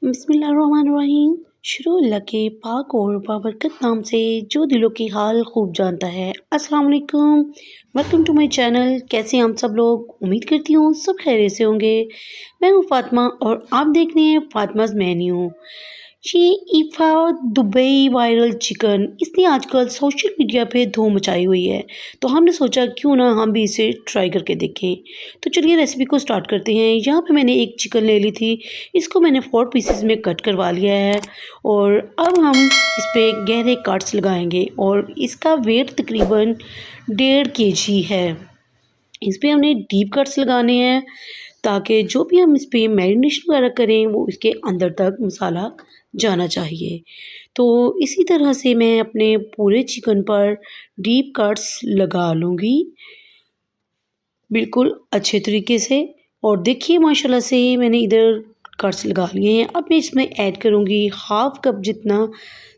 बिस्मिल्लाहिर्रहमानिर्रहीम। शुरू अल्लाह के पाक और बाबरकत नाम से जो दिलों की हाल खूब जानता है। अस्सलाम वालेकुम, वेलकम टू माय चैनल। कैसे हैं आप सब लोग? उम्मीद करती हूँ सब खैरियत से होंगे। मैं हूँ फ़ातिमा और आप देख रहे हैं फ़ातिमाज़ मेन्यू। ये ईफा दुबई वायरल चिकन इसने आजकल सोशल मीडिया पे धूम मचाई हुई है, तो हमने सोचा क्यों ना हम भी इसे ट्राई करके देखें। तो चलिए रेसिपी को स्टार्ट करते हैं। यहाँ पे मैंने एक चिकन ले ली थी, इसको मैंने 4 पीसेस में कट करवा लिया है और अब हम इस पे गहरे कट्स लगाएंगे और इसका वेट तकरीबन 1.5 केजी है। इस पे हमने डीप कट्स लगाने हैं ताकि जो भी हम इस पे मैरिनेशन वगैरह करें वो इसके अंदर तक मसाला जाना चाहिए। तो इसी तरह से मैं अपने पूरे चिकन पर डीप कट्स लगा लूँगी बिल्कुल अच्छे तरीके से। और देखिए माशाल्लाह से मैंने इधर कट्स लगा लिए हैं। अब मैं इसमें ऐड करूँगी हाफ़ कप जितना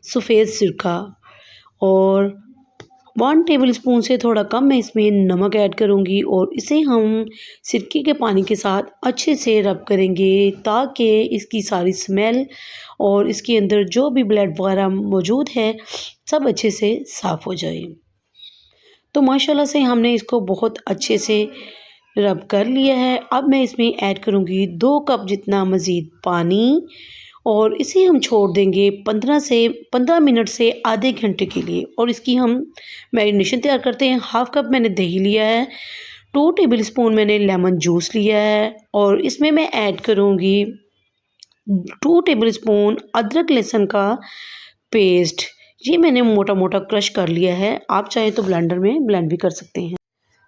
सफ़ेद सिरका और 1 टेबलस्पून से थोड़ा कम मैं इसमें नमक ऐड करूँगी और इसे हम सिरके के पानी के साथ अच्छे से रब करेंगे ताकि इसकी सारी स्मेल और इसके अंदर जो भी ब्लड वगैरह मौजूद है सब अच्छे से साफ़ हो जाए। तो माशाल्लाह से हमने इसको बहुत अच्छे से रब कर लिया है। अब मैं इसमें ऐड करूँगी 2 कप जितना मज़ीद पानी और इसे हम छोड़ देंगे 15 मिनट से आधे घंटे के लिए और इसकी हम मैरिनेशन तैयार करते हैं। हाफ़ कप मैंने दही लिया है, 2 टेबलस्पून मैंने लेमन जूस लिया है और इसमें मैं ऐड करूँगी 2 टेबलस्पून अदरक लहसुन का पेस्ट। ये मैंने मोटा-मोटा क्रश कर लिया है, आप चाहें तो ब्लेंडर में ब्लेंड भी कर सकते हैं।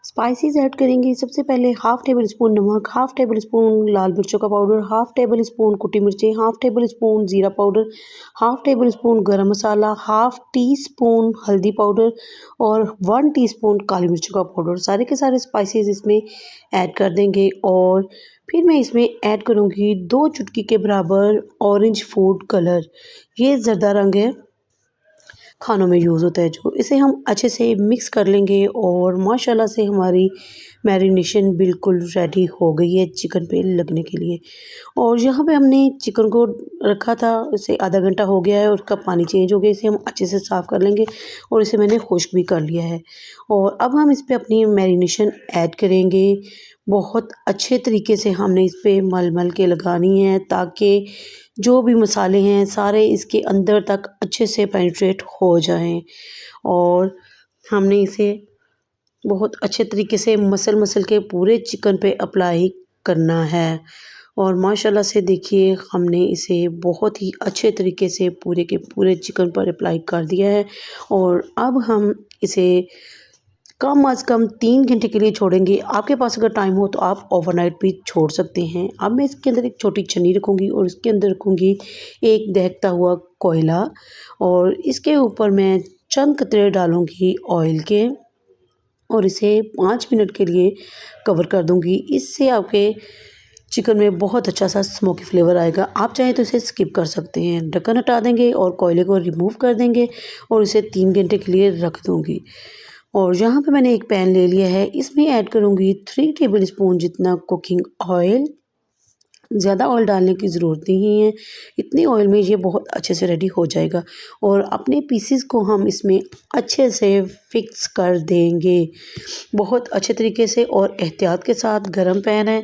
स्पाइसेस ऐड करेंगे। सबसे पहले हाफ़ टेबल स्पून नमक, हाफ़ टेबल स्पून लाल मिर्चों का पाउडर, हाफ़ टेबल स्पून कुटी मिर्चें, हाफ़ टेबल स्पून ज़ीरा पाउडर, हाफ़ टेबल स्पून गरम मसाला, हाफ़ टी स्पून हल्दी पाउडर और 1 टीस्पून काली मिर्चों का पाउडर। सारे के सारे स्पाइसेस इसमें ऐड कर देंगे और फिर मैं इसमें ऐड करूँगी 2 चुटकी के बराबर ऑरेंज फूड कलर। ये ज़र्दा रंग है, खानों में यूज़ होता है जो। इसे हम अच्छे से मिक्स कर लेंगे और माशाल्लाह से हमारी मैरिनेशन बिल्कुल रेडी हो गई है चिकन पे लगने के लिए। और यहाँ पे हमने चिकन को रखा था, इसे आधा घंटा हो गया है और उसका पानी चेंज हो गया। इसे हम अच्छे से साफ़ कर लेंगे और इसे मैंने खुश्क भी कर लिया है। और अब हम इस पे अपनी मैरिनेशन ऐड करेंगे। बहुत अच्छे तरीके से हमने इस पे मल के लगानी है ताकि जो भी मसाले हैं सारे इसके अंदर तक अच्छे से पेनिट्रेट हो जाएं। और हमने इसे बहुत अच्छे तरीके से मसल के पूरे चिकन पे अप्लाई करना है। और माशाल्लाह से देखिए हमने इसे बहुत ही अच्छे तरीके से पूरे के पूरे चिकन पर अप्लाई कर दिया है। और अब हम इसे कम अज़ कम 3 घंटे के लिए छोड़ेंगे। आपके पास अगर टाइम हो तो आप ओवरनाइट भी छोड़ सकते हैं। अब मैं इसके अंदर एक छोटी छन्नी रखूँगी और इसके अंदर रखूँगी एक दहकता हुआ कोयला और इसके ऊपर मैं चंद कतरे डालूँगी ऑयल के और इसे 5 मिनट के लिए कवर कर दूँगी। इससे आपके चिकन में बहुत अच्छा सा स्मोकी फ्लेवर आएगा। आप चाहें तो इसे स्किप कर सकते हैं। ढक्कन हटा देंगे और कोयले को रिमूव कर देंगे और इसे 3 घंटे के लिए रख दूँगी। और यहाँ पे मैंने एक पैन ले लिया है, इसमें ऐड करूँगी 3 टेबलस्पून जितना कुकिंग ऑयल। ज़्यादा ऑयल डालने की ज़रूरत नहीं है, इतनी ऑयल में ये बहुत अच्छे से रेडी हो जाएगा। और अपने पीसेस को हम इसमें अच्छे से फिक्स कर देंगे बहुत अच्छे तरीके से और एहतियात के साथ। गरम पैन है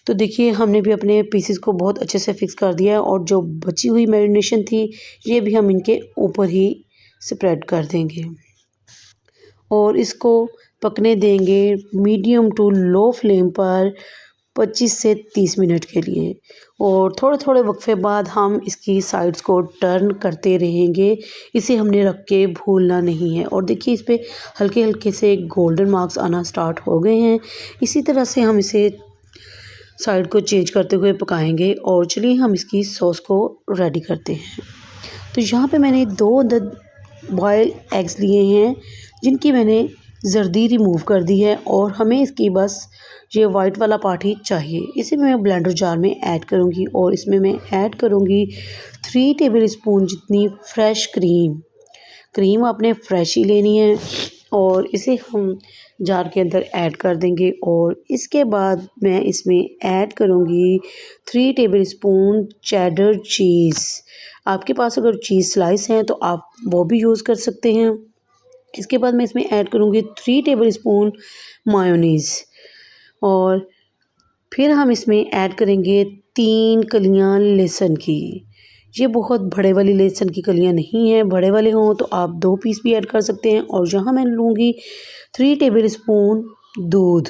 तो देखिए हमने भी अपने पीसेस को बहुत अच्छे से फिक्स कर दिया है और जो बची हुई मैरिनेशन थी ये भी हम इनके ऊपर ही स्प्रेड कर देंगे और इसको पकने देंगे मीडियम टू लो फ्लेम पर 25 से 30 मिनट के लिए। और थोड़े थोड़े वक्फे बाद हम इसकी साइड्स को टर्न करते रहेंगे। इसे हमने रख के भूलना नहीं है। और देखिए इस पे हल्के हल्के से गोल्डन मार्क्स आना स्टार्ट हो गए हैं। इसी तरह से हम इसे साइड को चेंज करते हुए पकाएंगे। और चलिए हम इसकी सॉस को रेडी करते हैं। तो यहाँ पे मैंने 2 अदद बॉयल एग्स लिए हैं जिनकी मैंने जर्दी रिमूव कर दी है और हमें इसकी बस ये वाइट वाला पार्ट ही चाहिए। इसे मैं ब्लेंडर जार में ऐड करूँगी और इसमें मैं ऐड करूँगी 3 टेबलस्पून जितनी फ्रेश क्रीम। क्रीम आपने फ्रेश ही लेनी है और इसे हम जार के अंदर ऐड कर देंगे और इसके बाद मैं इसमें ऐड करूँगी 3 टेबलस्पून चेडर चीज़। आपके पास अगर चीज़ स्लाइस हैं तो आप वो भी यूज़ कर सकते हैं। इसके बाद मैं इसमें ऐड करूँगी 3 टेबलस्पून मायोनीज़ और फिर हम इसमें ऐड करेंगे 3 कलियां लहसुन की। ये बहुत बड़े वाली लहसुन की कलियां नहीं हैं, बड़े वाले हों तो आप 2 पीस भी ऐड कर सकते हैं। और यहाँ मैं लूँगी 3 टेबलस्पून दूध,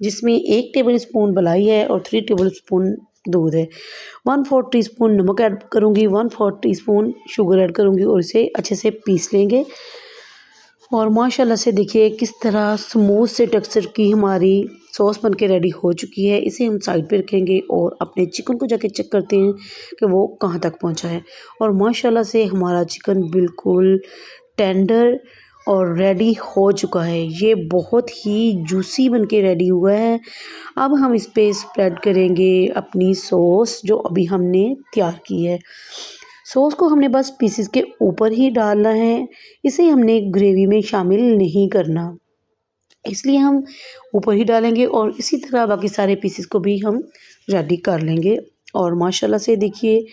जिसमें 1 टेबलस्पून मलाई है और 3 टेबलस्पून दूध है। 1/4 टीस्पून नमक ऐड करूँगी, 1/4 टीस्पून शुगर ऐड करूँगी और इसे अच्छे से पीस लेंगे। और माशाल्लाह से देखिए किस तरह स्मूथ से टेक्सचर की हमारी सॉस बनके रेडी हो चुकी है। इसे हम साइड पे रखेंगे और अपने चिकन को जाके चेक करते हैं कि वो कहाँ तक पहुँचा है। और माशाल्लाह से हमारा चिकन बिल्कुल टेंडर और रेडी हो चुका है। ये बहुत ही जूसी बनके रेडी हुआ है। अब हम इस पे स्प्रेड करेंगे अपनी सॉस जो अभी हमने तैयार की है। सॉस को हमने बस पीसेस के ऊपर ही डालना है, इसे हमने ग्रेवी में शामिल नहीं करना, इसलिए हम ऊपर ही डालेंगे और इसी तरह बाकी सारे पीसेस को भी हम रेडी कर लेंगे। और माशाल्लाह से देखिए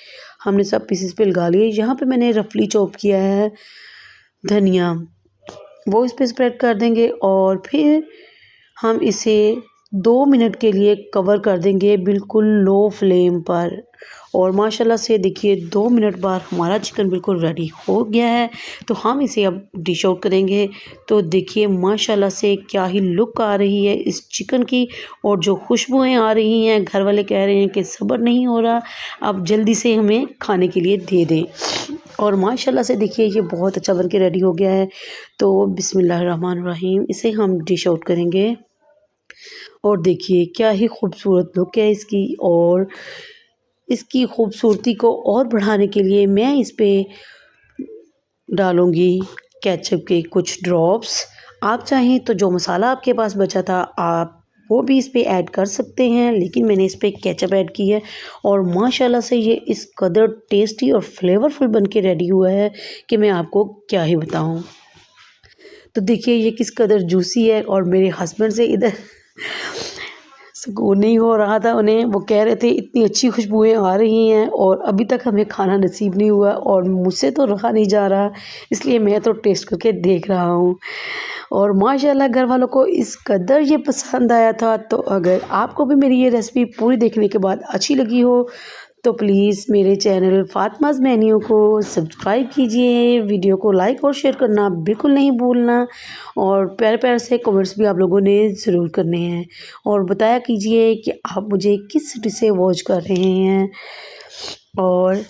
हमने सब पीसेस पे लगा लिए। यहाँ पे मैंने रफली चॉप किया है धनिया, वो इस पे स्प्रेड कर देंगे और फिर हम इसे 2 मिनट के लिए कवर कर देंगे बिल्कुल लो फ्लेम पर। और माशाल्लाह से देखिए 2 मिनट बाद हमारा चिकन बिल्कुल रेडी हो गया है। तो हम इसे अब डिश आउट करेंगे। तो देखिए माशाल्लाह से क्या ही लुक आ रही है इस चिकन की और जो खुशबुएं आ रही हैं, घर वाले कह रहे हैं कि सब्र नहीं हो रहा, अब जल्दी से हमें खाने के लिए दे दें। और माशाल्लाह से देखिए ये बहुत अच्छा बन के रेडी हो गया है। तो बिस्मिल्लाहिर्रहमानिर्रहीम इसे हम डिश आउट करेंगे। और देखिए क्या ही खूबसूरत लुक है इसकी। और इसकी खूबसूरती को और बढ़ाने के लिए मैं इस पे डालूँगी केचप के कुछ ड्रॉप्स। आप चाहें तो जो मसाला आपके पास बचा था आप वो भी इस पे ऐड कर सकते हैं, लेकिन मैंने इस पे केचप ऐड की है। और माशाल्लाह से ये इस कदर टेस्टी और फ्लेवरफुल बन के रेडी हुआ है कि मैं आपको क्या ही बताऊँ। तो देखिए ये किस कदर जूसी है और मेरे हस्बैंड से इधर सुकून नहीं हो रहा था उन्हें। वो कह रहे थे इतनी अच्छी खुशबुएं आ रही हैं और अभी तक हमें खाना नसीब नहीं हुआ और मुझसे तो रहा नहीं जा रहा, इसलिए मैं तो टेस्ट करके देख रहा हूँ। और माशाल्लाह घर वालों को इस कदर ये पसंद आया था। तो अगर आपको भी मेरी ये रेसिपी पूरी देखने के बाद अच्छी लगी हो तो प्लीज़ मेरे चैनल फ़ातिमाज़ मेन्यू को सब्सक्राइब कीजिए, वीडियो को लाइक और शेयर करना बिल्कुल नहीं भूलना। और प्यारे प्यारे से कमेंट्स भी आप लोगों ने ज़रूर करने हैं और बताया कीजिए कि आप मुझे किस सिटी से वॉच कर रहे हैं। और